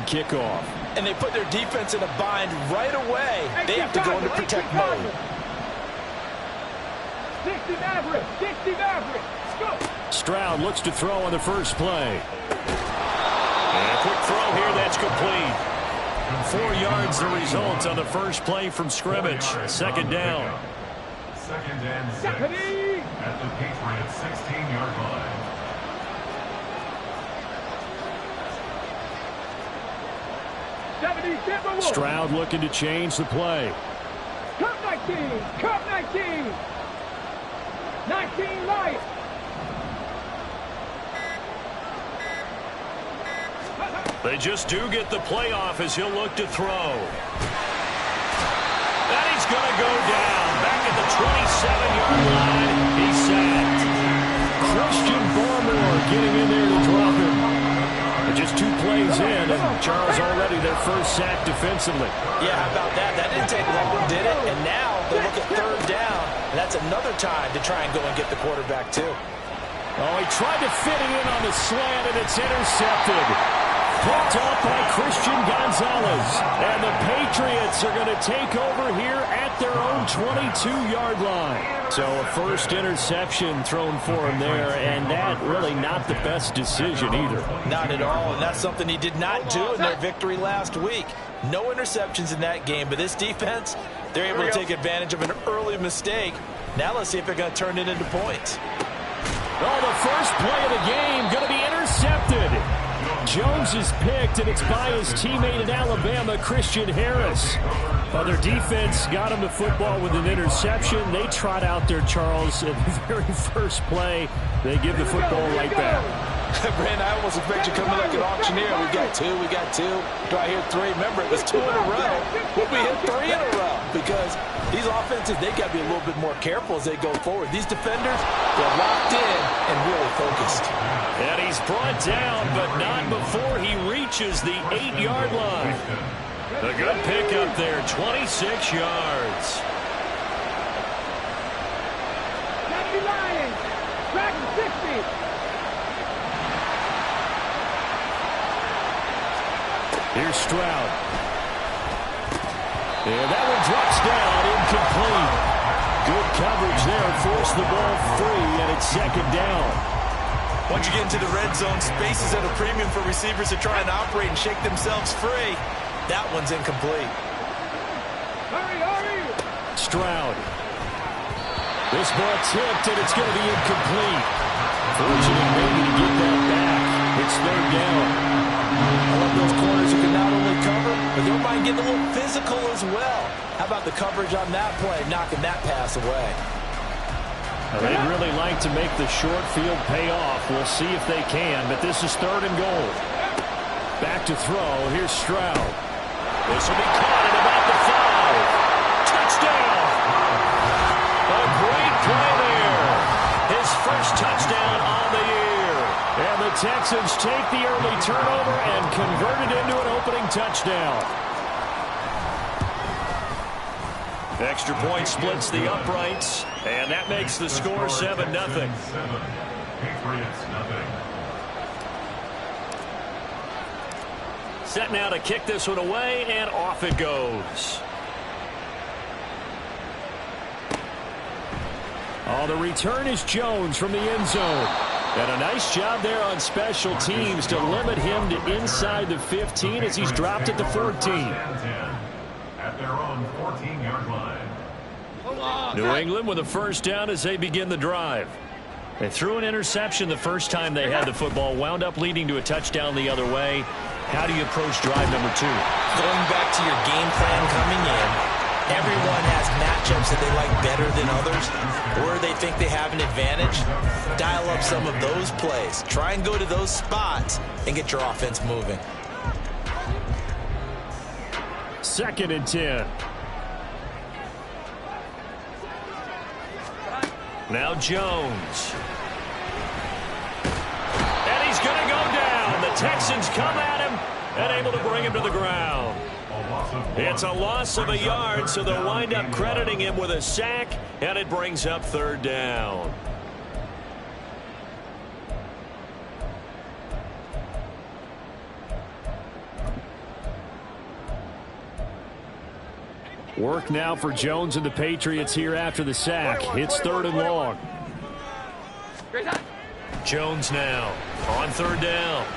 kickoff. And they put their defense in a bind right away. They have to go into protect mode. 60 average, 60 average. Go. Stroud looks to throw on the first play. And a quick throw here, that's complete. 4 yards the result on the first play from scrimmage. Second down. Second and 6 at the Patriots 16-yard line. Stroud looking to change the play. Cut 19, cut 19. 19 light. They just do get the play off as he'll look to throw. And he's going to go down. Back at the 27-yard line. He's sacked. Christian Barmore getting in there to drop him. But just 2 plays in, and Charles already their first sack defensively. Yeah, how about that? That didn't take long, did it? And now they look at third down, and that's another time to try and go and get the quarterback, too. Oh, he tried to fit it in on the slant, and it's intercepted. Picked off by Christian Gonzalez. And the Patriots are going to take over here at their own 22-yard line. So a first interception thrown for him there, and that really not the best decision either. Not at all, and that's something he did not do in their victory last week. No interceptions in that game, but this defense, they're able to take advantage of an early mistake. Now let's see if they're going to turn it into points. Oh, the first play of the game going to be intercepted. Jones is picked, and it's by his teammate in Alabama, Christian Harris. Well, their defense got him the football with an interception. They trot out there, Charles, at the very first play. They give the football right back. Brandon, I almost expect you coming like an auctioneer. We got two. Do I hear 3? Remember, it was 2 in a row. But we hit 3 in a row because these offenses, they got to be a little bit more careful as they go forward. These defenders, they're locked in and really focused. And he's brought down, but not before he reaches the 8-yard line. A good pickup there, 26 yards. Lions, back 60. Here's Stroud. And that one drops down, incomplete. Good coverage there, forced the ball free, and it's second down. Once you get into the red zone, space is at a premium for receivers to try and operate and shake themselves free. That one's incomplete. Hurry. Stroud. This ball tipped, and it's going to be incomplete. Fortunate maybe to get that back. It's third down. I love those corners who can not only cover, but they don't mind getting a little physical as well. How about the coverage on that play, knocking that pass away? Well, they'd really like to make the short field pay off. We'll see if they can, but this is third and goal. Back to throw. Here's Stroud. This will be caught at about the 5. Touchdown! A great play there. His first touchdown on the year. And the Texans take the early turnover and convert it into an opening touchdown. Extra point splits the uprights, and that makes the score 7-0. Patriots nothing. Set now to kick this one away, and off it goes. Oh, the return is Jones from the end zone. And a nice job there on special teams to limit him to inside the 15 as he's dropped at the 14. At their own 14-yard line. New England with a first down as they begin the drive. They threw an interception the first time they had the football, wound up leading to a touchdown the other way. How do you approach drive number 2? Going back to your game plan coming in, everyone has matchups that they like better than others, or they think they have an advantage. Dial up some of those plays. Try and go to those spots and get your offense moving. Second and 10. Now Jones. And he's going to go down. The Texans come at him and able to bring him to the ground. It's a loss of a yard, so they'll wind up crediting him with a sack, and it brings up third down. Work now for Jones and the Patriots here after the sack. It's 3rd and long. Jones now on 3rd down.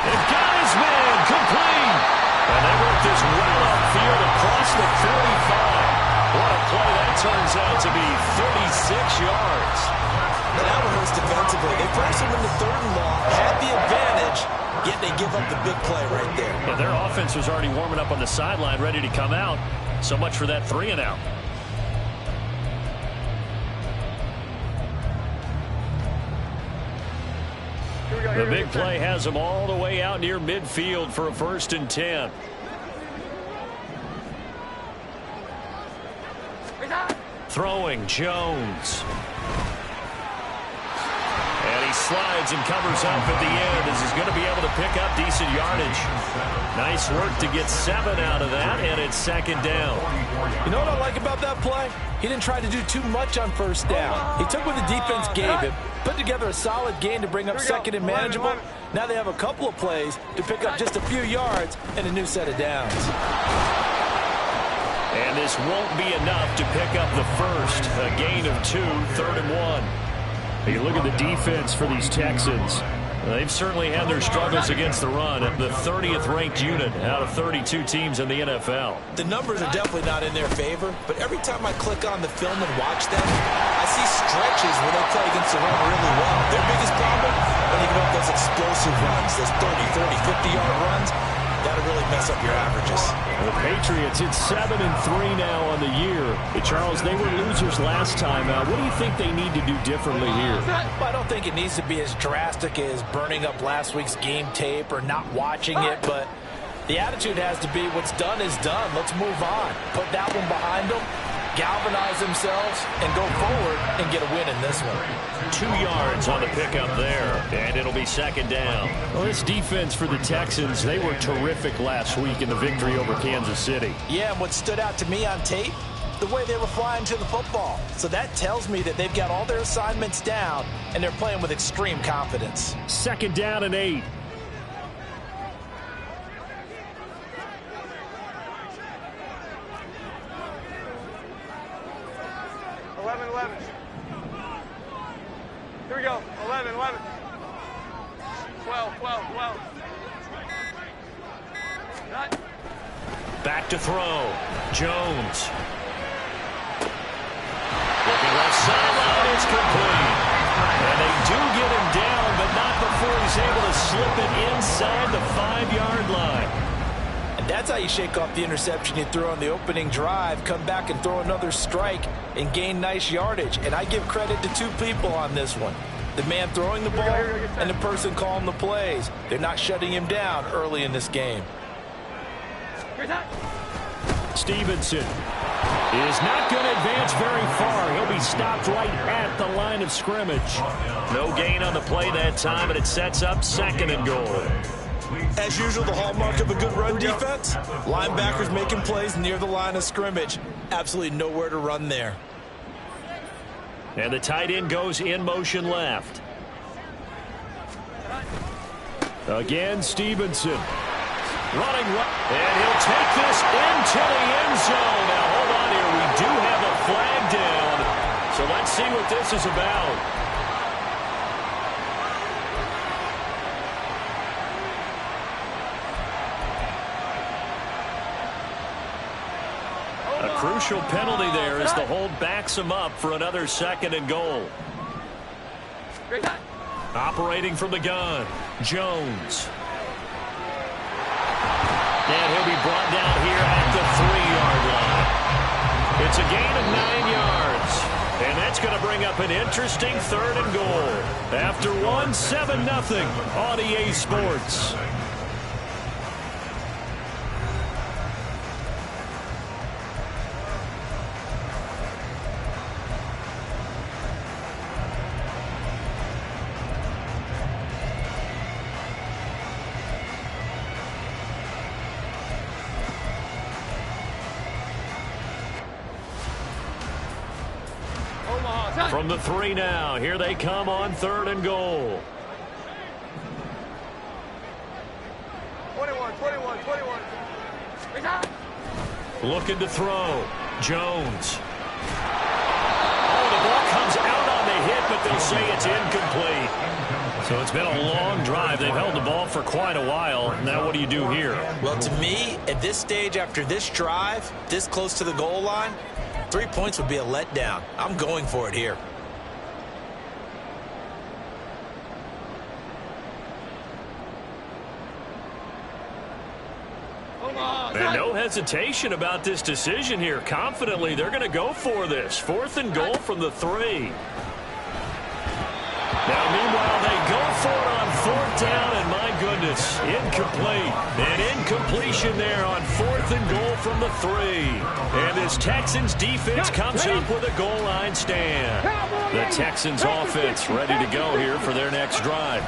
They've got his man complete. And they work this well upfield across the 45. What a play that turns out to be, 36 yards. That one hurts defensively. They forced him into 3rd and long, had the advantage, yet they give up the big play right there. Yeah, their offense was already warming up on the sideline, ready to come out. So much for that 3 and out. The big play has them all the way out near midfield for a 1st and 10. Throwing Jones. And he slides and covers up at the end as he's going to be able to pick up decent yardage. Nice work to get 7 out of that, and it's 2nd down. You know what I like about that play? He didn't try to do too much on 1st down. He took what the defense gave him, put together a solid gain to bring up 2nd and manageable. Now they have a couple of plays to pick up just a few yards and a new set of downs. And this won't be enough to pick up the first. A gain of 2, 3rd and 1. You look at the defense for these Texans. They've certainly had their struggles against the run. The 30th ranked unit out of 32 teams in the NFL. The numbers are definitely not in their favor, but every time I click on the film and watch them, I see stretches where they play against the run really well. Their biggest problem, when you give up those explosive runs, those 30, 30, 50-yard runs, that'll really mess up your averages. The Patriots hit 7-3 now on the year. But Charles, they were losers last time. What do you think they need to do differently here? Well, I don't think it needs to be as drastic as burning up last week's game tape or not watching it, but the attitude has to be what's done is done. Let's move on. Put that one behind them, galvanize themselves, and go forward and get a win in this one. 2 yards on the pickup there, and it'll be 2nd down. Well, this defense for the Texans, they were terrific last week in the victory over Kansas City. Yeah, and what stood out to me on tape, the way they were flying to the football. So that tells me that they've got all their assignments down, and they're playing with extreme confidence. 2nd down and 8. Here we go. 11, 12, 12. Back to throw. Jones. Looking left sideline, it's complete. And they do get him down, but not before he's able to slip it inside the 5-yard line. And that's how you shake off the interception you threw on the opening drive, come back and throw another strike and gain nice yardage. And I give credit to 2 people on this one. The man throwing the ball and the person calling the plays. They're not shutting him down early in this game. Stevenson is not going to advance very far. He'll be stopped right at the line of scrimmage. No gain on the play that time, and it sets up 2nd and goal. As usual, the hallmark of a good run defense, linebackers making plays near the line of scrimmage. Absolutely nowhere to run there. And the tight end goes in motion left. Again, Stevenson. Running right. And he'll take this into the end zone. Now, hold on here. We do have a flag down. So let's see what this is about. A crucial penalty there as the hold backs him up for another 2nd and goal. Operating from the gun, Jones. And he'll be brought down here at the 3-yard line. It's a gain of 9 yards. And that's going to bring up an interesting 3rd and goal. After 7-0 on EA Sports. From the 3 now, here they come on 3rd and goal. 21. Looking to throw. Jones. Oh, the ball comes out on the hit, but they'll say it's incomplete. So it's been a long drive. They've held the ball for quite a while. Now what do you do here? Well, to me, at this stage after this drive, this close to the goal line, 3 points would be a letdown. I'm going for it here. And no hesitation about this decision here. Confidently, they're going to go for this. 4th and goal from the 3. Now, meanwhile, they go for it on 4th down, and my goodness, incomplete. An incompletion there on 4th and goal from the 3. And this Texans defense comes up with a goal line stand. The Texans offense ready to go here for their next drive.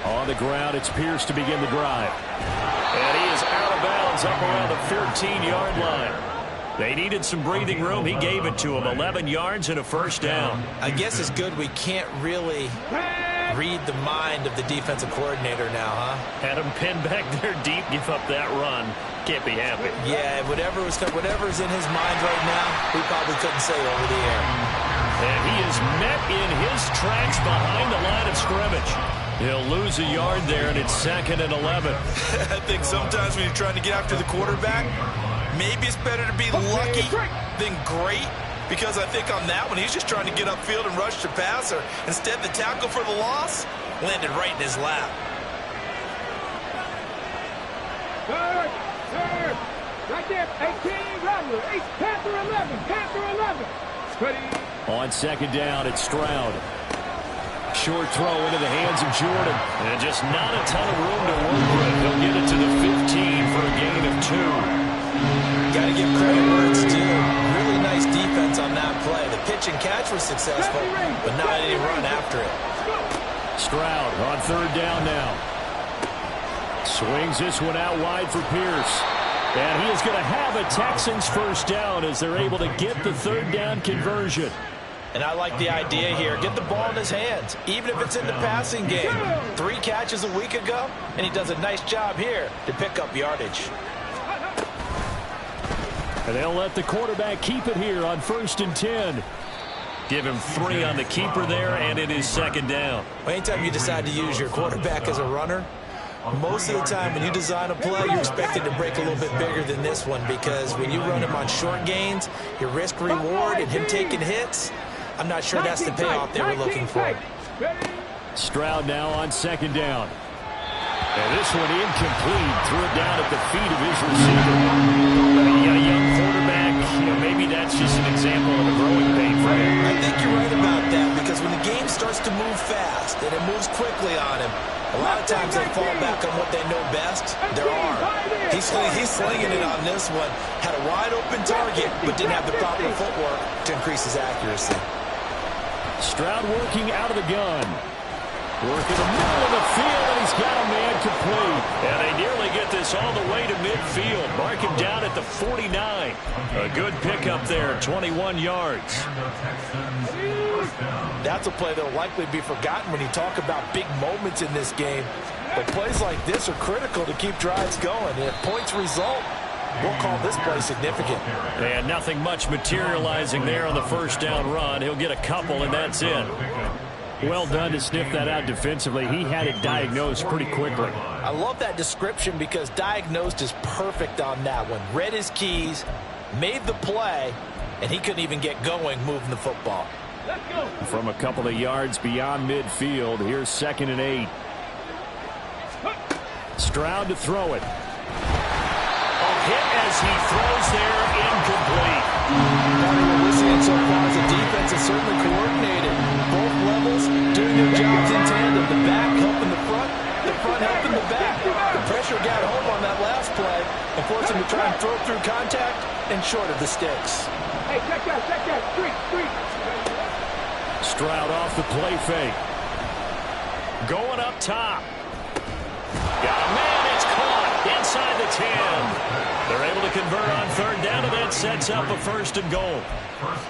On the ground, it's Pierce to begin the drive. And he is out of bounds up around the 13-yard line. They needed some breathing room. He gave it to them. 11 yards and a first down. I guess it's good we can't really read the mind of the defensive coordinator now, huh? Had him pinned back there deep, give up that run. Can't be happy. Yeah, whatever's in his mind right now, we probably couldn't say over the air. And he is met in his tracks behind the line of scrimmage. He'll lose a yard there, and it's 2nd and 11. I think sometimes when you're trying to get after the quarterback, maybe it's better to be lucky than great, because I think on that one, he's just trying to get upfield and rush the passer. Instead, the tackle for the loss landed right in his lap. Third. Right there. 18, Rattler. Panther 11. Ready. On 2nd down, it's Stroud. Short throw into the hands of Jordan. And just not a ton of room to work with. He'll get it to the 15 for a gain of 2. Got to give credit where it's due. Really nice defense on that play. The pitch and catch was successful, but not any run after it. Stroud on 3rd down now. Swings this one out wide for Pierce. And he is going to have a Texans first down as they're able to get the 3rd down conversion. And I like the idea here. Get the ball in his hands, even if it's in the passing game. 3 catches a week ago, and he does a nice job here to pick up yardage. And they'll let the quarterback keep it here on 1st and 10. Give him 3 on the keeper there, and it is 2nd down. Well, anytime you decide to use your quarterback as a runner, most of the time when you design a play, you're expected to break a little bit bigger than this one, because when you run him on short gains, your risk-reward and him taking hits, I'm not sure that's the payoff they were looking for. Stroud now on 2nd down. And this one incomplete. Threw it down at the feet of his receiver. A young quarterback, maybe that's just an example of a growing pain for him. I think you're right about that, because when the game starts to move fast and it moves quickly on him, a lot of times they fall back on what they know best, their arm. He's slinging it on this one. Had a wide open target, but didn't have the proper footwork to increase his accuracy. Stroud working out of the gun. Working the middle of the field, and he's got a man complete. And they nearly get this all the way to midfield. Mark him down at the 49. A good pickup there, 21 yards. That's a play that will likely be forgotten when you talk about big moments in this game. But plays like this are critical to keep drives going. And if points result, we'll call this play significant. And nothing much materializing there on the 1st down run. He'll get a couple, and that's it. Well done to sniff that out defensively. He had it diagnosed pretty quickly. I love that description, because diagnosed is perfect on that one. Read his keys, made the play, and he couldn't even get going moving the football. From a couple of yards beyond midfield, here's 2nd and 8. Stroud to throw it. Hit as he throws there, incomplete. What we're seeing so far as the defense is certainly coordinated. Both levels doing their jobs in tandem. The back helping the front helping the back. The pressure got home on that last play and forced him to try and throw through contact and short of the sticks. Hey, check that. Street. Stroud off the play fake. Going up top. Got a man, it's caught inside the 10. They're able to to convert on third down, and that sets up a first and goal.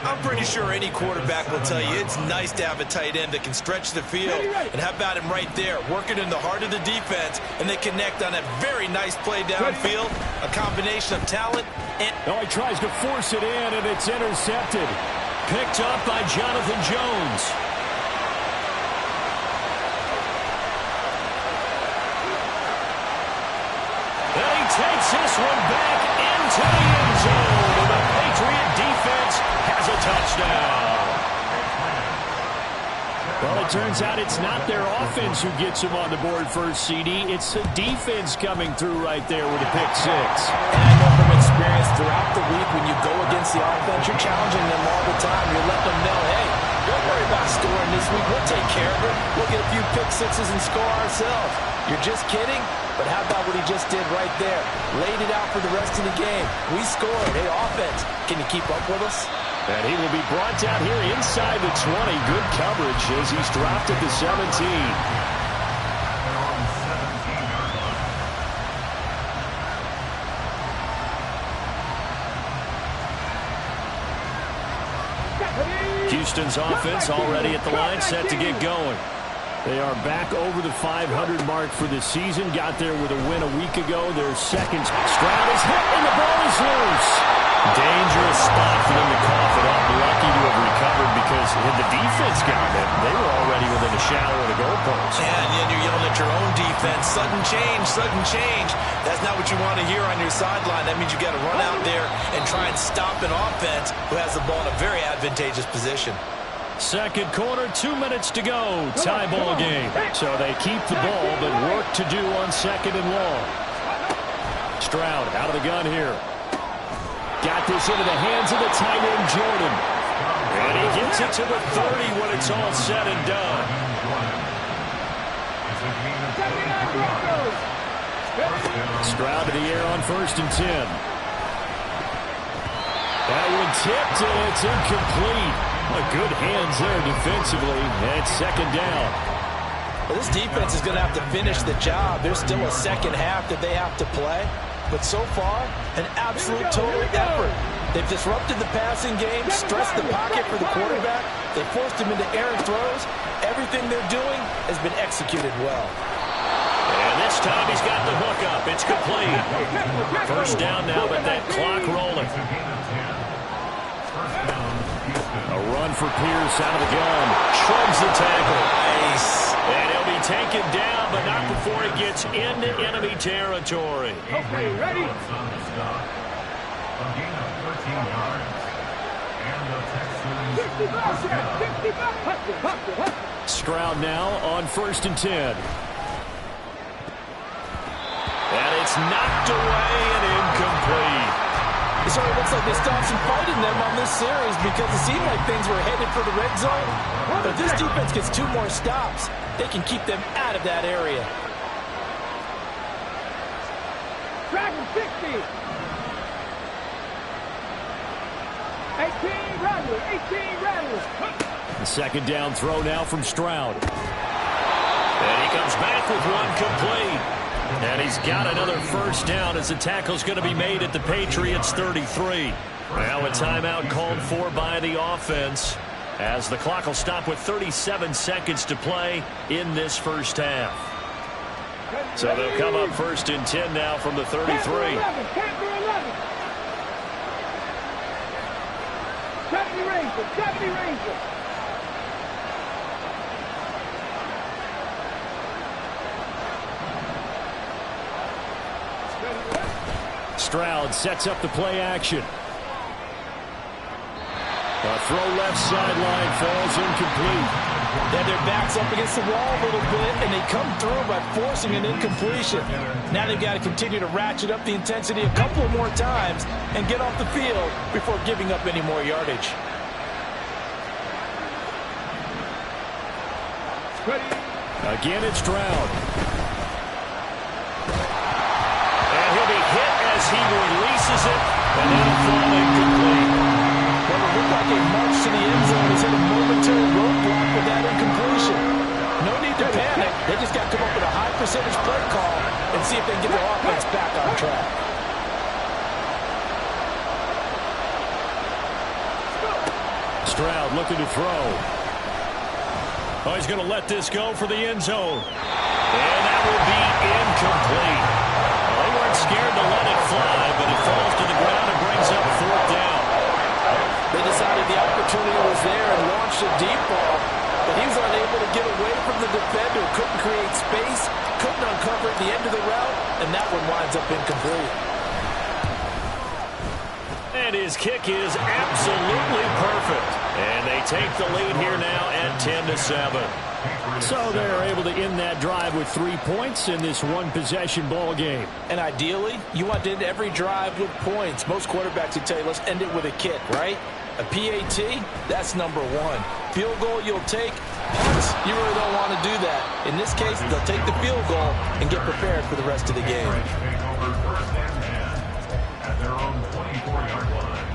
I'm pretty sure any quarterback will tell you it's nice to have a tight end that can stretch the field. And how about him right there, working in the heart of the defense, and they connect on a very nice play downfield, a combination of talent and... Oh, he tries to force it in, and it's intercepted. Picked up by Jonathan Jones. And he takes this one back into the end zone. And the Patriot defense has a touchdown. Well, it turns out it's not their offense who gets them on the board first, CD. It's the defense coming through right there with a pick six. And I know from experience throughout the week, when you go against the offense, you're challenging them all the time. You're letting them know, hey, don't worry about scoring this week. We'll take care of it. We'll get a few pick sixes and score ourselves. You're just kidding? But how about what he just did right there? Laid it out for the rest of the game. We scored. Hey, offense, can you keep up with us? And he will be brought down here inside the 20. Good coverage as he's dropped at the 17. Houston's offense already at the line, set to get going. They are back over the 500 mark for the season. Got there with a win a week ago. Their second. Stroud is hit, and the ball is loose. Dangerous spot for them to cough it up. Lucky to have recovered because had the defense gotten it, they were already within a shadow of the goalpost. Yeah, and then you're yelling at your own defense. Sudden change, sudden change. That's not what you want to hear on your sideline. That means you got to run out there and try and stop an offense who has the ball in a very advantageous position. Second quarter, 2 minutes to go. Tie ball game. So they keep the ball, but work to do on second and long. Stroud out of the gun here. Got this into the hands of the tight end, Jordan. And he gets it to the 30 when it's all said and done. Stroud to the air on 1st and 10. That one tipped, and it's incomplete. Good hands there defensively, and it's second down. Well, this defense is going to have to finish the job. There's still a second half that they have to play. But so far, an absolute total effort. They've disrupted the passing game, stressed the pocket for the quarterback. They forced him into errant throws. Everything they're doing has been executed well. And this time he's got the hook up. It's complete. First down now, but that clock rolling. A run for Pierce out of the gun. Shrugs the tackle. Nice. And he'll be taken down, but not before he gets into enemy territory. Okay, ready? Stroud now on 1st and 10. And it's knocked away and incomplete. So it looks like they stopped some fight in them on this series because it seemed like things were headed for the red zone. But if this defense gets 2 more stops, they can keep them out of that area. Dragon 60. 18 Rattler, 18 Rattler. The second down throw now from Stroud. And he comes back with one complete. And he's got another first down as the tackle's going to be made at the Patriots 33. Now a timeout called for by the offense as the clock will stop with 37 seconds to play in this first half. So they'll come up 1st and 10 now from the 33. Gravity Ranger. Stroud sets up the play action. A throw left sideline falls incomplete. Yeah, their back's up against the wall a little bit, and they come through by forcing an incompletion. Now they've got to continue to ratchet up the intensity a couple of more times and get off the field before giving up any more yardage. Again, it's Stroud. And he'll be hit as he releases it, and it'll fall incomplete. Well, it looked like a march to the end zone has hit a momentary roadblock with that incompletion. No need to panic. They just got to come up with a high percentage play call and see if they can get their offense back on track. Stroud looking to throw. Oh, he's going to let this go for the end zone. And that will be incomplete. Well, they weren't scared to let it fly, but it falls to the ground and brings up 4th down. They decided the opportunity was there and launched a deep ball, but he was unable to get away from the defender, couldn't create space, couldn't uncover at the end of the route, and that one winds up incomplete. And his kick is absolutely perfect. And they take the lead here now at 10-7. So they're able to end that drive with 3 points in this one-possession ball game. And ideally, you want to end every drive with points. Most quarterbacks would tell you, let's end it with a kick, right? A PAT, that's number 1. Field goal you'll take. Punts, you really don't want to do that. In this case, they'll take the field goal and get prepared for the rest of the game. At their own 24-yard line.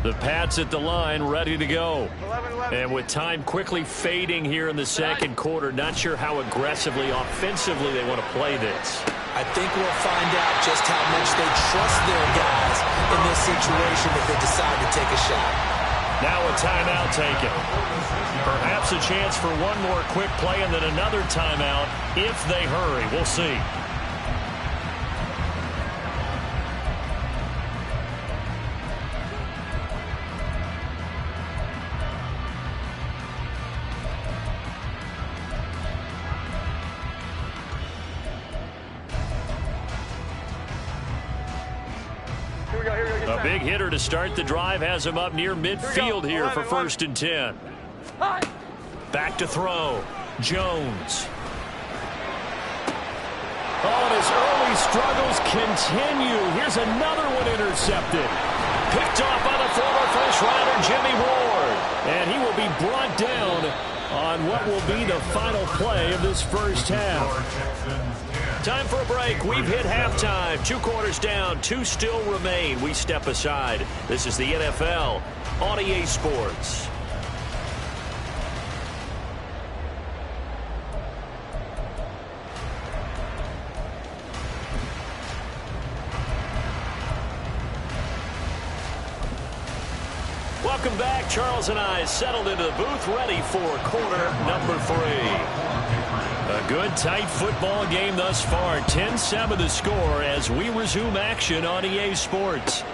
The Pats at the line, ready to go. 11. And with time quickly fading here in the second quarter, not sure how aggressively, offensively they want to play this. I think we'll find out just how much they trust their guys in this situation if they decide to take a shot. Now a timeout taken. Perhaps a chance for one more quick play and then another timeout if they hurry. We'll see. A big hitter to start the drive has him up near midfield here for 1st and 10. Back to throw. Jones. Oh, and his early struggles continue. Here's another one intercepted. Picked off by the former first-rounder Jimmy Ward. And he will be brought down on what will be the final play of this first half. Time for a break. We've hit halftime. 2 quarters down. 2 still remain. We step aside. This is the NFL on EA Sports. Welcome back. Charles and I settled into the booth, ready for quarter number 3. A good, tight football game thus far. 10-7 the score as we resume action on EA Sports.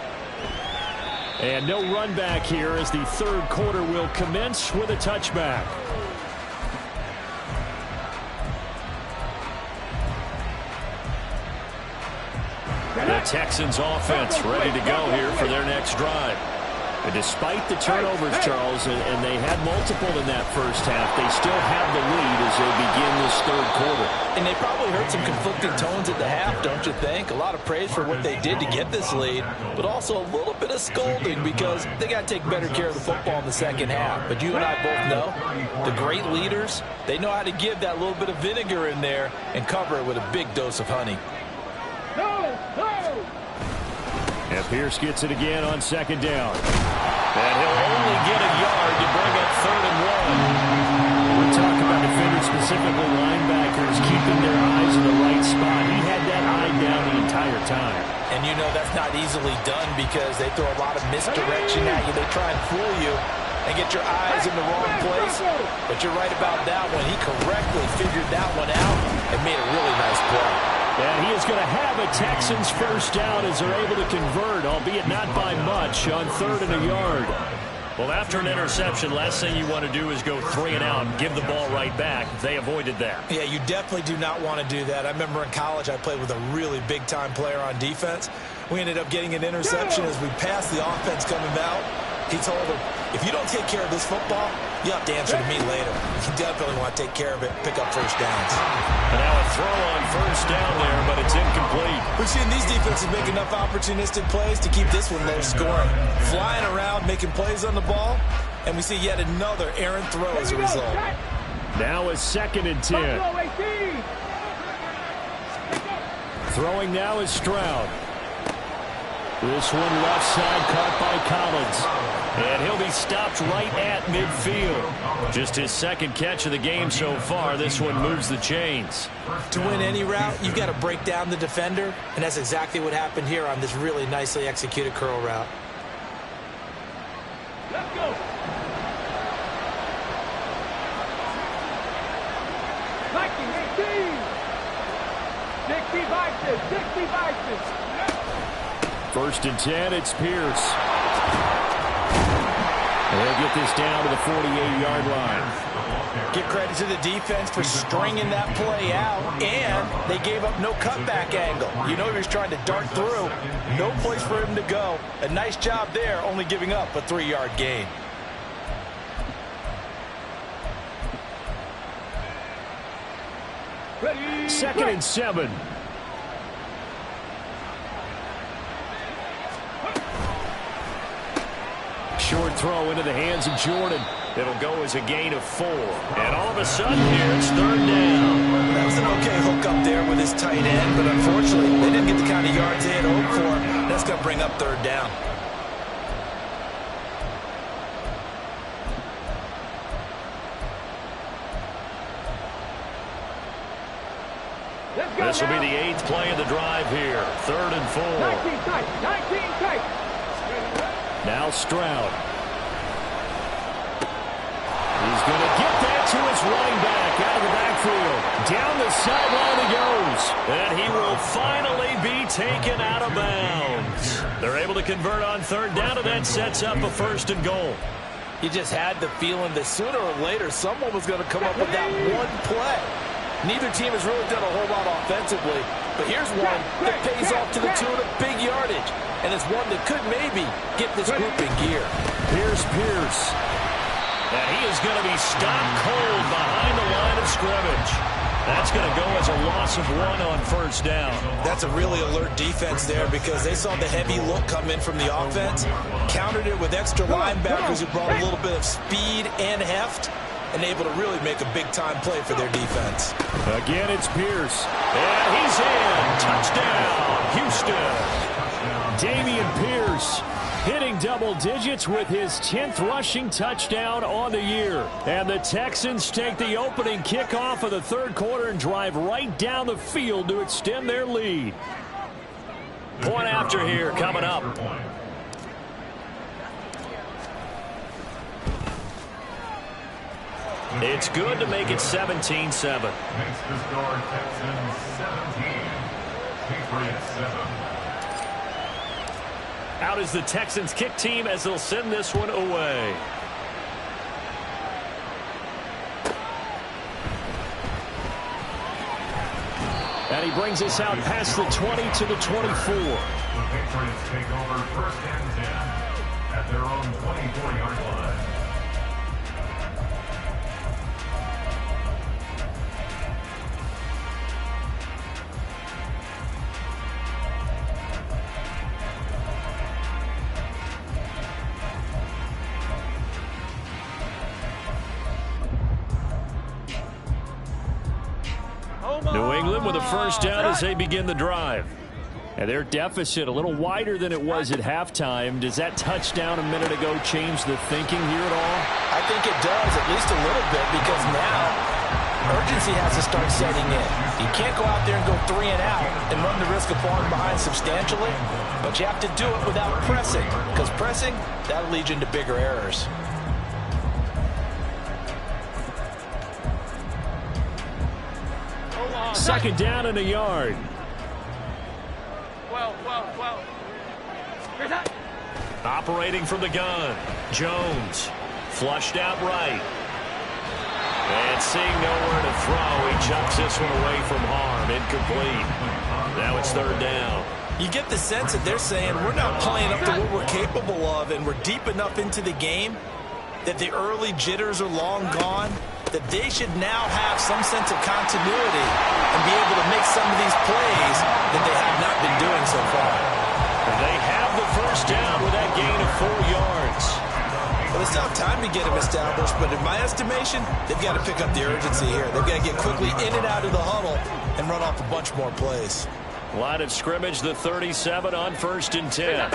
And no run back here as the 3rd quarter will commence with a touchback. The Texans offense ready to go here for their next drive. And despite the turnovers, Charles, and they had multiple in that first half, they still have the lead as they begin this 3rd quarter. And they probably heard some conflicting tones at the half, don't you think? A lot of praise for what they did to get this lead, but also a little bit of scolding because they got to take better care of the football in the second half. But you and I both know the great leaders, they know how to give that little bit of vinegar in there and cover it with a big dose of honey. And Pierce gets it again on 2nd down. And he'll only get a yard to bring up 3rd and 1. We talk about defenders, specifically linebackers, keeping their eyes in the right spot. He had that eye down the entire time. And you know that's not easily done because they throw a lot of misdirection at you. They try and fool you and get your eyes in the wrong place. But you're right about that one. He correctly figured that one out and made a really nice play. And he is going to have a Texans first down as they're able to convert, albeit not by much, on 3rd and a yard. Well, after an interception, last thing you want to do is go 3 and out and give the ball right back. They avoided that. Yeah, you definitely do not want to do that. I remember in college I played with a really big-time player on defense. We ended up getting an interception as we passed the offense coming out. He told him, if you don't take care of this football, you have to answer to me later. You definitely want to take care of it, pick up first downs. And now a throw on first down there, but it's incomplete. We've seen these defenses make enough opportunistic plays to keep this one low scoring. Flying around, making plays on the ball, and we see yet another errant throw as a result. Now a 2nd and 10. Throwing now is Stroud. This one left side caught by Collins. And he'll be stopped right at midfield. Just his second catch of the game so far. This one moves the chains. To win any route, you've got to break down the defender, and that's exactly what happened here on this really nicely executed curl route. Let's go. 19-18. 60 vices. 60 vices. First and 10, it's Pierce. And they'll get this down to the 48-yard line. Give credit to the defense for stringing that play out, and they gave up no cutback angle. You know he was trying to dart through. No place for him to go. A nice job there, only giving up a 3-yard gain. Ready. Second and 7. Short throw into the hands of Jordan. It'll go as a gain of 4. And all of a sudden here, it's third down. That was an okay hook up there with his tight end, but unfortunately, they didn't get the kind of yards they had hoped for. That's going to bring up third down. This will be the 8th play of the drive here. Third and 4. 19 tight. 19 tight. Now Stroud. He's going to get that to his running back out of the backfield. Down the sideline he goes. And he will finally be taken out of bounds. They're able to convert on third down, and that sets up a first and goal. You just had the feeling that sooner or later someone was going to come up with that one play. Neither team has really done a whole lot offensively, but here's one that pays off to the tune of big yardage, and it's one that could maybe get this group in gear. Here's Pierce. And he is going to be stopped cold behind the line of scrimmage. That's going to go as a loss of 1 on first down. That's a really alert defense there because they saw the heavy look come in from the offense, countered it with extra linebackers who brought a little bit of speed and heft, and able to really make a big-time play for their defense. Again, it's Pierce. And he's in. Touchdown, Houston. Dameon Pierce hitting double digits with his 10th rushing touchdown on the year. And the Texans take the opening kickoff of the third quarter and drive right down the field to extend their lead. Point after here coming up. It's good to make it 17-7. Makes the score Texans 17. Patriots 7. Out is the Texans kick team as they'll send this one away. And he brings us out past the 20 to the 24. The Patriots take over first and 10 at their own 24-yard line. New England with a first down as they begin the drive. And their deficit a little wider than it was at halftime. Does that touchdown a minute ago change the thinking here at all? I think it does, at least a little bit, because now urgency has to start setting in. You can't go out there and go 3 and out and run the risk of falling behind substantially, but you have to do it without pressing, because pressing, that'll lead you into bigger errors. Second down and a yard. 12. Here's that. Operating from the gun. Jones. Flushed out right. And seeing nowhere to throw, he chucks this one away from harm. Incomplete. Now it's third down. You get the sense that they're saying we're not playing up to what we're capable of, and we're deep enough into the game that the early jitters are long gone, that they should now have some sense of continuity and be able to make some of these plays that they have not been doing so far. They have the first down with that gain of 4 yards. Well, it's not time to get them established, but in my estimation, they've got to pick up the urgency here. They've got to get quickly in and out of the huddle and run off a bunch more plays. Line of scrimmage, the 37 on first and 10.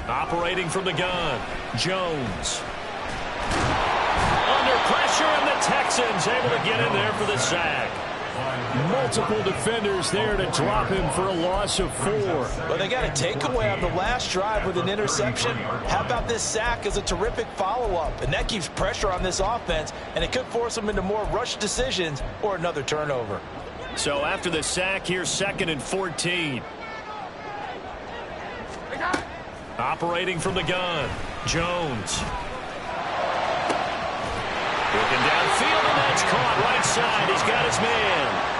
Operating from the gun, Jones. Under pressure, and the Texans able to get in there for the sack. Multiple defenders there to drop him for a loss of 4. Well, they got a takeaway on the last drive with an interception. How about this sack as a terrific follow-up? And that keeps pressure on this offense, and it could force them into more rush decisions or another turnover. So after the sack, here's 2nd and 14. Operating from the gun, Jones. Looking downfield, and that's caught right side. He's got his man.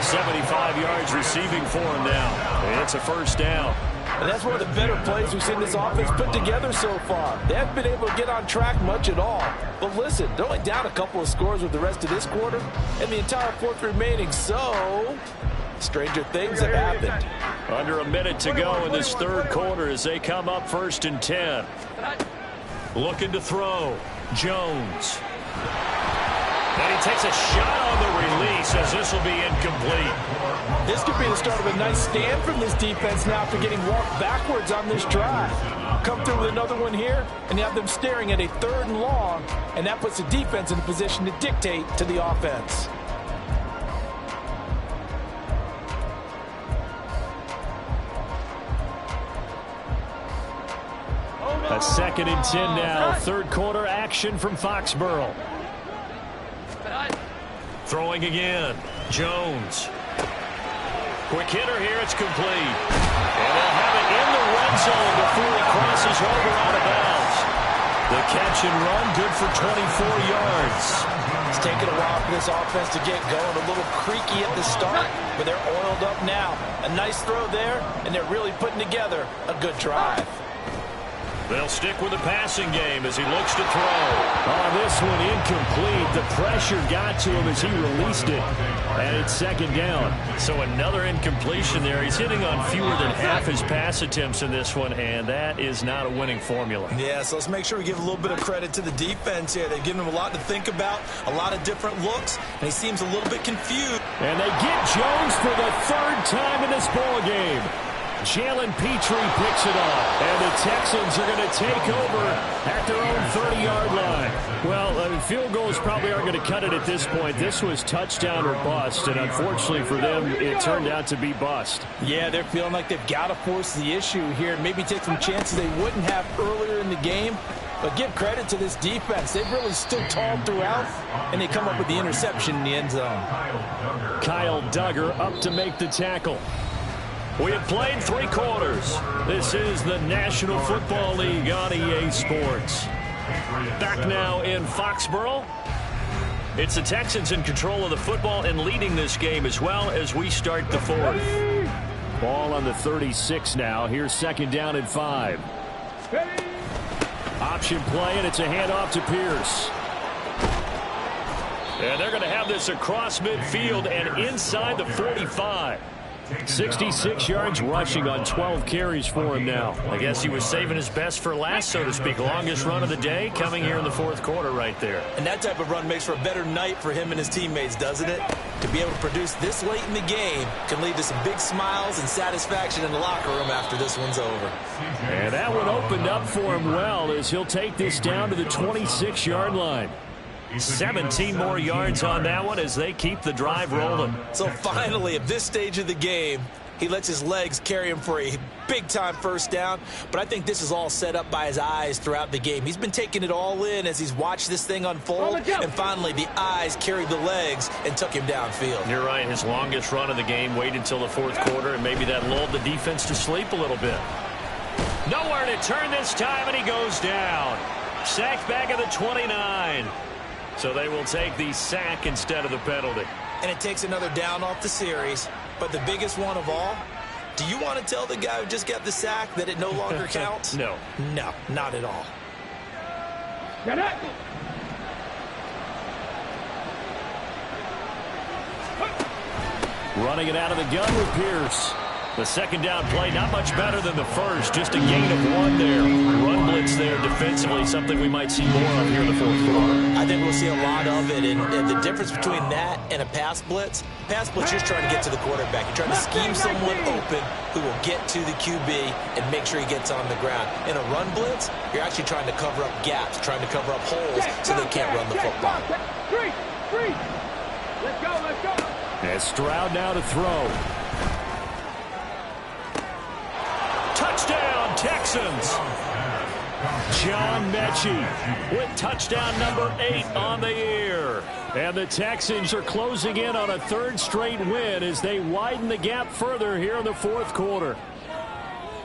75 yards receiving for him now. And it's a first down. And that's one of the better plays we've seen this offense put together so far. They haven't been able to get on track much at all. But listen, they're only down a couple of scores with the rest of this quarter, and the entire 4th remaining, so stranger things have happened. Under a minute to go in this 3rd quarter as they come up 1st and 10. Looking to throw, Jones. And he takes a shot on the release as this will be incomplete. This could be the start of a nice stand from this defense now after getting walked backwards on this drive. Come through with another one here, and you have them staring at a 3rd and long, and that puts the defense in a position to dictate to the offense. A 2nd and 10 now. 3rd quarter action from Foxborough. Throwing again. Jones. Quick hitter here. It's complete. And they'll have it in the red zone before he crosses over out of bounds. The catch and run good for 24 yards. It's taken a while for this offense to get going. A little creaky at the start, but they're oiled up now. A nice throw there, and they're really putting together a good drive. They'll stick with the passing game as he looks to throw. Oh, this one incomplete. The pressure got to him as he released it. And it's 2nd down. So another incompletion there. He's hitting on fewer than half his pass attempts in this one, and that is not a winning formula. Yeah, so let's make sure we give a little bit of credit to the defense here. They've given him a lot to think about, a lot of different looks, and he seems a little bit confused. And they get Jones for the 3rd time in this ball game. Jalen Petrie picks it up, and the Texans are going to take over at their own 30-yard line. Well, field goals probably aren't going to cut it at this point. This was touchdown or bust, and unfortunately for them, it turned out to be bust. Yeah, they're feeling like they've got to force the issue here, maybe take some chances they wouldn't have earlier in the game. But give credit to this defense. They've really stood tall throughout, and they come up with the interception in the end zone. Kyle Duggar up to make the tackle. We have played 3 quarters. This is the National Football League on EA Sports. Back now in Foxborough. It's the Texans in control of the football and leading this game as well as we start the 4th. Ball on the 36 now. Here's 2nd down and 5. Option play, and it's a handoff to Pierce. And they're going to have this across midfield and inside the 45. 66 yards rushing on 12 carries for him now. I guess he was saving his best for last, so to speak. Longest run of the day coming here in the 4th quarter right there. And that type of run makes for a better night for him and his teammates, doesn't it? To be able to produce this late in the game can lead to some big smiles and satisfaction in the locker room after this one's over. And that one opened up for him well as he'll take this down to the 26-yard line. 17 more yards on that one as they keep the drive rolling. So finally, at this stage of the game, he lets his legs carry him for a big-time first down. But I think this is all set up by his eyes throughout the game. He's been taking it all in as he's watched this thing unfold. And finally, the eyes carried the legs and took him downfield. You're right. His longest run of the game waited until the 4th quarter, and maybe that lulled the defense to sleep a little bit. Nowhere to turn this time, and he goes down. Sacked back at the 29. So they will take the sack instead of the penalty. And it takes another down off the series. But the biggest one of all, do you want to tell the guy who just got the sack that it no longer counts? No. No, not at all. Running it out of the gun with Pierce. The second down play, not much better than the first. Just a gain of 1 there. Run blitz there defensively, something we might see more of here in the fourth quarter. I think we'll see a lot of it. And the difference between that and a pass blitz, you're just trying to get to the quarterback. You're trying to scheme someone open who will get to the QB and make sure he gets on the ground. In a run blitz, you're actually trying to cover up gaps, trying to cover up holes so they can't run the football. Let's go. And Stroud now to throw. Touchdown, Texans. John Mechie with touchdown number 8 on the year. And the Texans are closing in on a 3rd straight win as they widen the gap further here in the fourth quarter.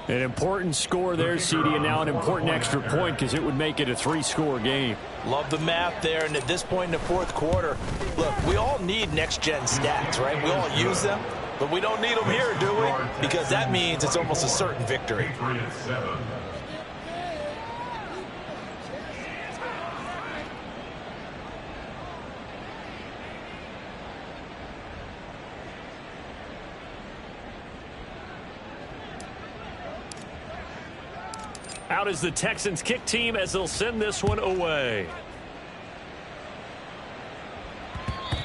An important score there, CD, and now an important extra point because it would make it a 3-score game. Love the math there, and at this point in the fourth quarter, look, we all need next-gen stats, right? We all use them, but we don't need them here, do we? Because that means it's almost a certain victory. Out is the Texans kick team as they'll send this one away.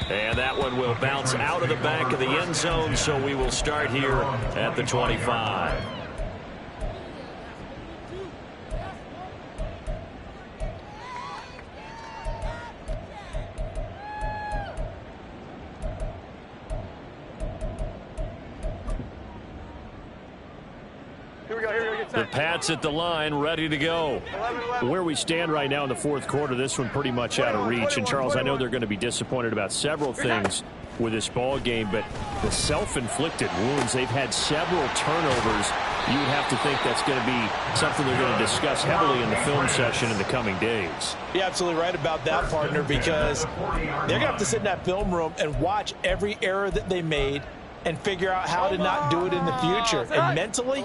And that one will bounce out of the back of the end zone, so we will start here at the 25. The Pats at the line, ready to go. Where we stand right now in the fourth quarter, this one pretty much out of reach. And, Charles, I know they're going to be disappointed about several things with this ball game, but the self-inflicted wounds, they've had several turnovers. You would have to think that's going to be something they're going to discuss heavily in the film session in the coming days. You're absolutely right about that, partner, because they're going to have to sit in that film room and watch every error that they made and figure out how to not do it in the future. And mentally,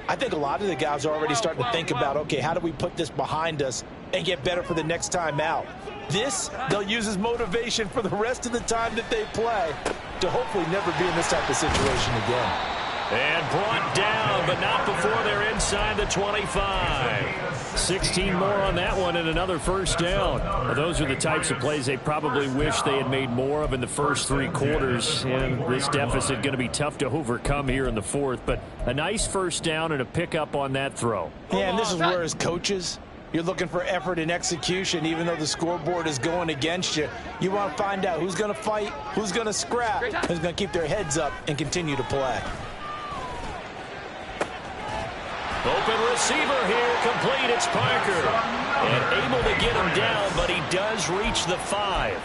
I think a lot of the guys are already starting to think about, okay, how do we put this behind us and get better for the next time out? This, they'll use as motivation for the rest of the time that they play to hopefully never be in this type of situation again. And brought down, but not before they're inside the 25. 16 more on that one and another first down. Well, those are the types of plays they probably wish they had made more of in the first 3 quarters. And this deficit going to be tough to overcome here in the fourth. But a nice first down and a pickup on that throw. Yeah, and this is where as coaches, you're looking for effort and execution. Even though the scoreboard is going against you, you want to find out who's going to fight, who's going to scrap, who's going to keep their heads up and continue to play. Open receiver here, complete, it's Parker. And able to get him down, but he does reach the 5.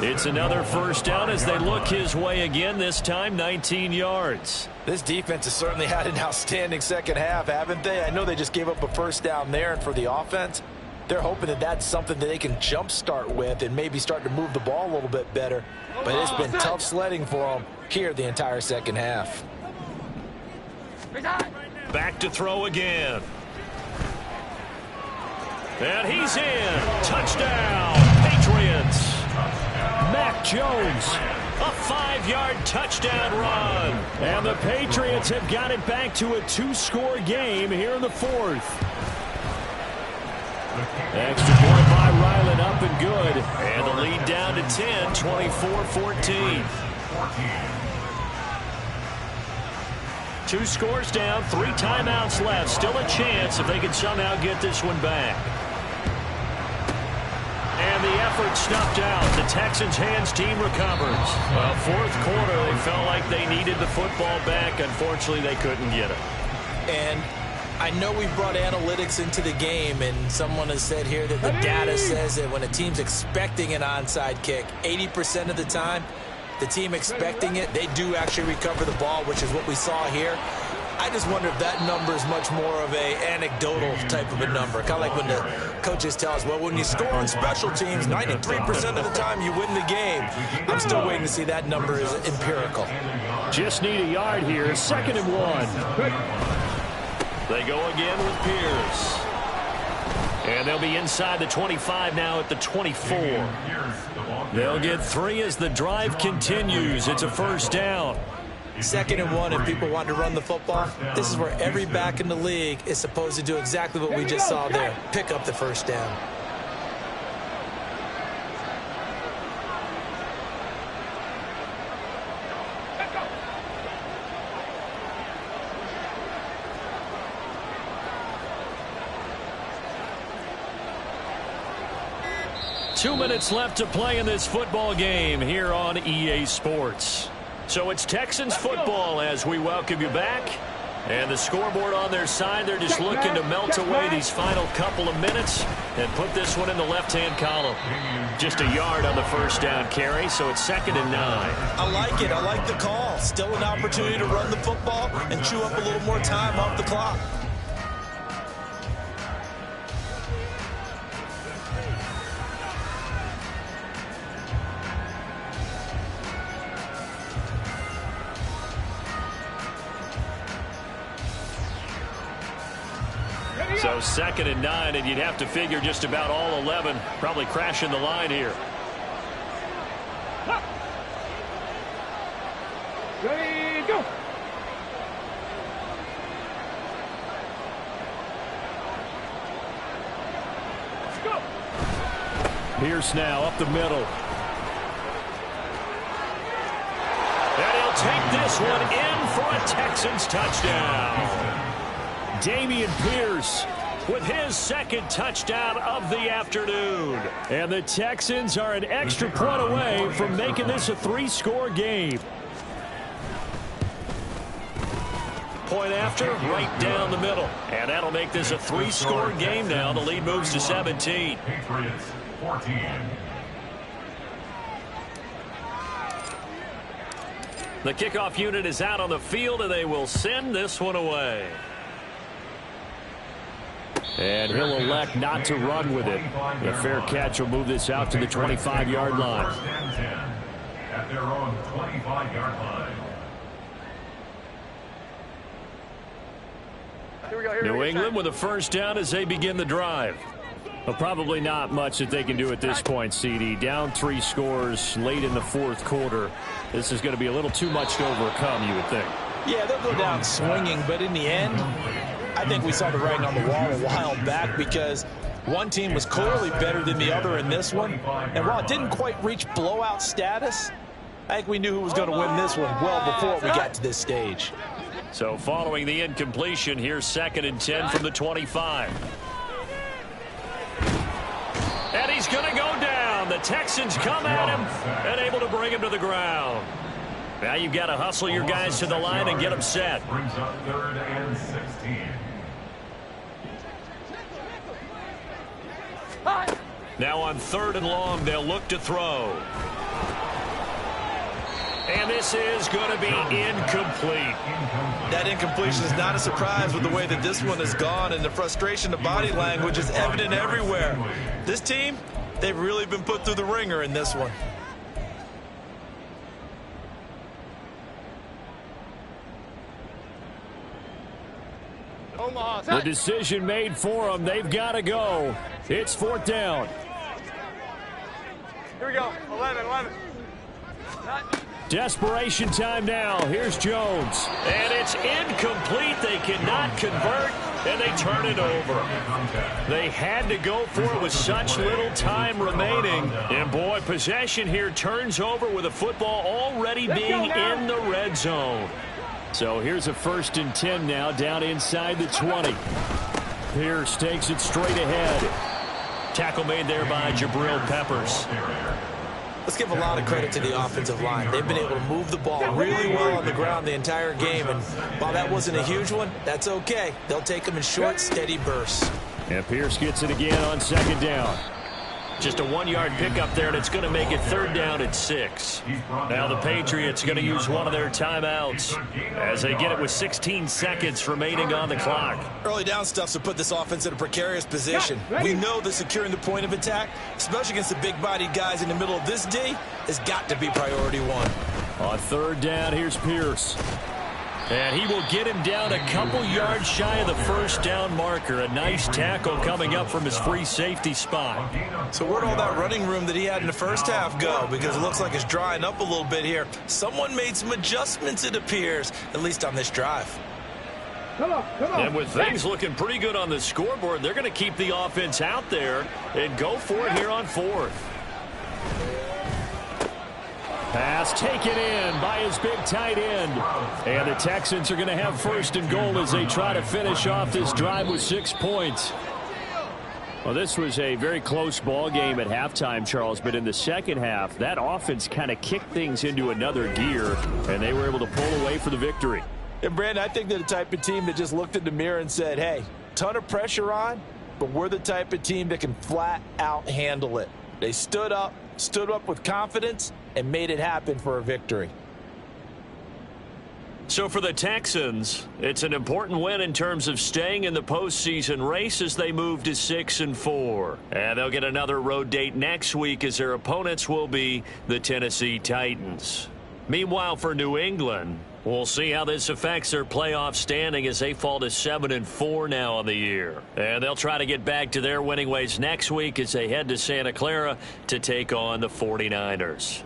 It's another first down as they look his way again, this time 19 yards. This defense has certainly had an outstanding second half, haven't they? I know they just gave up a first down there, and for the offense, they're hoping that that's something that they can jumpstart with and maybe start to move the ball a little bit better. But it's been tough sledding for them here the entire second half. Back to throw again. And he's in. Touchdown, Patriots. Mac Jones, a 5-yard touchdown run. And the Patriots have got it back to a 2-score game here in the fourth. Extra point by Ryland, up and good. And the lead down to 10, 24-14. 2 scores down, 3 timeouts left. Still a chance if they can somehow get this one back. And the effort snuffed out. The Texans' hands team recovers. Well, fourth quarter, they felt like they needed the football back. Unfortunately, they couldn't get it. And I know we brought analytics into the game, and someone has said here that the data says that when a team's expecting an onside kick, 80% of the time, the team expecting it, they do actually recover the ball, which is what we saw here. I just wonder if that number is much more of a anecdotal type of a number. Kind of like when the coaches tell us, well, when you score on special teams, 93% of the time you win the game. I'm still waiting to see that number is empirical. Just need a yard here. 2nd and 1. They go again with Pierce. And they'll be inside the 25 now at the 24. They'll get 3 as the drive continues. It's a first down. 2nd and 1 and people want to run the football, this is where every back in the league is supposed to do exactly what we just saw there, pick up the first down. Two minutes left to play in this football game here on EA Sports. So it's Texans football as we welcome you back. And the scoreboard on their side, they're just looking to melt away these final couple of minutes and put this one in the left-hand column. Just a yard on the first down carry, so it's 2nd and 9. I like it. I like the call. Still an opportunity to run the football and chew up a little more time off the clock. So 2nd and 9, and you'd have to figure just about all 11 probably crashing the line here. Ready, go. Let's go. Pierce now up the middle. And he'll take this one in for a Texans touchdown. Dameon Pierce with his 2nd touchdown of the afternoon. And the Texans are an extra point away from making this a 3-score game. Point after, right down the middle. And that'll make this a 3-score game now. The lead moves to 17. Patriots 14. The kickoff unit is out on the field, and they will send this one away. And he'll elect not to run with it. The fair catch will move this out to the 25-yard line. First and 10 at their own 25-yard line. Here we go. Here New we go. England with a first down as they begin the drive. Well, probably not much that they can do at this point, CD. Down 3 scores late in the 4th quarter. This is going to be a little too much to overcome, you would think. Yeah, they'll go down swinging, but in the end, I think we saw the writing on the wall a while back because one team was clearly better than the other in this one. And while it didn't quite reach blowout status, I think we knew who was going to win this one well before we got to this stage. So following the incompletion, here's 2nd and 10 from the 25. And he's going to go down. The Texans come at him and able to bring him to the ground. Now you've got to hustle your guys to the line and get them set. Brings up 3rd and 16. Now on 3rd and long, they'll look to throw. And this is going to be incomplete. That incompletion is not a surprise with the way that this one has gone, and the frustration, the body language is evident everywhere. This team, they've really been put through the ringer in this one. The decision made for them. They've got to go. It's 4th down. Here we go. 11. Desperation time now. Here's Jones. And it's incomplete. They cannot convert, and they turn it over. They had to go for it with such little time remaining. And, boy, possession here turns over with the football already being in the red zone. So here's a 1st and 10 now down inside the 20. Pierce takes it straight ahead. Tackle made there by Jabril Peppers. Let's give a lot of credit to the offensive line. They've been able to move the ball really well on the ground the entire game. And while that wasn't a huge one, that's okay. They'll take them in short, steady bursts. And Pierce gets it again on 2nd down. Just a 1-yard pickup there, and it's going to make it 3rd down at 6. Now the Patriots are going to use one of their timeouts as they get it with 16 seconds remaining on the clock. Early down stuff's to put this offense in a precarious position. We know that securing the point of attack, especially against the big-bodied guys in the middle of this D, has got to be priority 1. On 3rd down, here's Pierce. And he will get him down a couple yards shy of the first down marker. A nice tackle coming up from his free safety spot. So where'd all that running room that he had in the first half go? Because it looks like it's drying up a little bit here. Someone made some adjustments, it appears, at least on this drive. Come on. And with things looking pretty good on the scoreboard, they're going to keep the offense out there and go for it here on fourth. Pass taken in by his big tight end. And the Texans are going to have first and goal as they try to finish off this drive with 6 points. Well, this was a very close ball game at halftime, Charles, but in the second half, that offense kind of kicked things into another gear, and they were able to pull away for the victory. And, Brandon, I think they're the type of team that just looked in the mirror and said, hey, ton of pressure on, but we're the type of team that can flat out handle it. They stood up with confidence, and made it happen for a victory. So for the Texans, it's an important win in terms of staying in the postseason race as they move to 6-4. And they'll get another road date next week as their opponents will be the Tennessee Titans. Meanwhile, for New England, we'll see how this affects their playoff standing as they fall to 7-4 now on the year. And they'll try to get back to their winning ways next week as they head to Santa Clara to take on the 49ers.